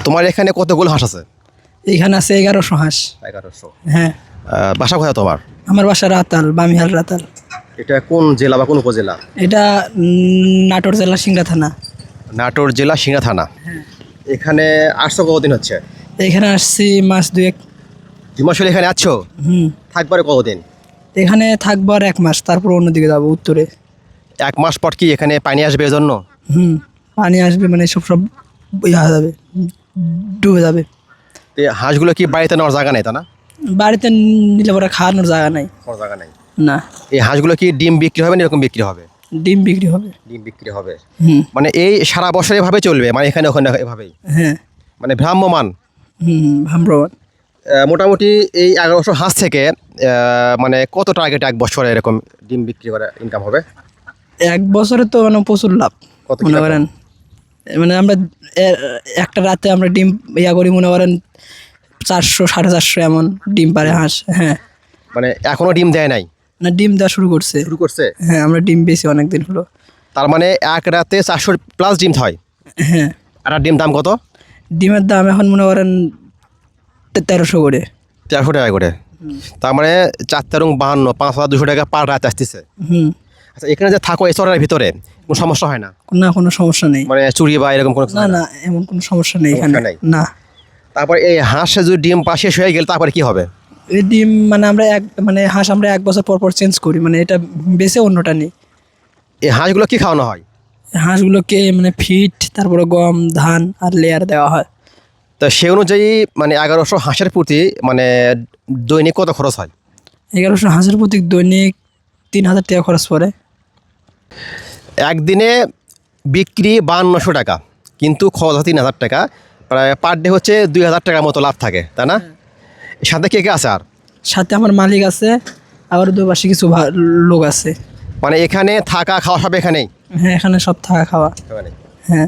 তোমার এখানে কতগুলো হাঁস আছে? এইখানে আছে 1100 হাঁস। 1100। হ্যাঁ, বাসা কোথায় তোমার? আমার বাসা রাতাল, বামিহাল রাতাল। এটা কোন জেলা বা কোন উপজেলা? এটা নাটোর জেলা সিংড়া থানা। নাটোর জেলা সিংড়া থানা। এখানে আসছো কতদিন হচ্ছে? এখানে আসছি মাস দুয়েক। 2 মাস হলো এখানে আছো? থাকবারে কতদিন? এখানে থাকবো আর 1 মাস, তারপর অন্যদিকে যাবো উত্তরে। 1 মাস পর কি এখানে পানি আসবে এজন্য? পানি আসবে মানে সব ইয়া হয়ে যাবে, ডুবে যাবে। তো এই হাঁসগুলো কি বাড়িতে নেওয়ার জায়গা নেই তা না? বাড়িতে নিলে পরে খাওয়ানোর জায়গা নাই। কোনো জায়গা নেই। না, এই হাঁসগুলো কি ডিম বিক্রি হবে না এরকম বিক্রি হবে? ডিম বিক্রি হবে। ডিম বিক্রি হবে। মানে এই সারা বছর এভাবে চলবে, মানে এখানে ওখানে এভাবেই? হ্যাঁ। মানে ভ্রাম্যমান। ভ্রাম্যমান। মোটামুটি এই 1100 হাঁস থেকে মানে কত টার্গেট 1 বছরে এরকম ডিম বিক্রি করে ইনকাম হবে? 1 বছরে তো মানে প্রচুর লাভ। কত কি মনে লাভ করেন মানে আমরা একটা রাতে আমরা ডিম ইয়া করি, মনে করেন 400 450 এমন ডিম পারে হাঁস। হ্যাঁ, মানে এখনো ডিম দেয় নাই? না, ডিম দেওয়া শুরু করছে। শুরু করছে? হ্যাঁ, আমরা ডিম বেশি অনেক দিন হলো। তার মানে এক রাতে 400 প্লাস ডিম হয়? হ্যাঁ। আর ডিম দাম কত? ডিমের দাম এখন মনে করেন 1300 করে। 1300 টাকা করে? তার মানে 4 তেরং 52, 5200 টাকা পার রাত আসতেছে। আচ্ছা, এখানে যে থাকো এই চরের ভিতরে কোনো সমস্যা হয় না? না, কোনো সমস্যা নেই। মানে চুরি বা এরকম কোনো কিছু না হয় না, এমন কোনো সমস্যা নেই এখানে। সমস্যা নেই? না। তারপর এই হাঁস যদি ডিম পা শেষ হয়ে গেলে তারপরে কি হবে? এই ডিম মানে আমরা হাঁস আমরা 1 বছর পর পর চেঞ্জ করি, মানে এটা বেছে অন্যটা নেই। এই হাঁসগুলো কি খাওয়ানো হয়? হাঁসগুলোকে মানে ফিট, তারপরে গম, ধান আর লেয়ার দেওয়া হয়। তো সে অনুযায়ী মানে 1100 হাঁসের প্রতি মানে দৈনিক কত খরচ হয়? 1100 হাঁসের প্রতি দৈনিক 3000 টাকা খরচ পড়ে। একদিনে বিক্রি 5200 টাকা, কিন্তু খরচ হয় 3000 টাকা, প্রায় পার ডে হচ্ছে 2000 টাকার মতো লাভ থাকে, তাই না? সাথে কে কে আছে আর? সাথে আমার মালিক আছে, আবার 2 পাশে কিছু লোক আছে। মানে এখানে থাকা খাওয়া সব এখানেই? হ্যাঁ, এখানে সব থাকা খাওয়া। হ্যাঁ।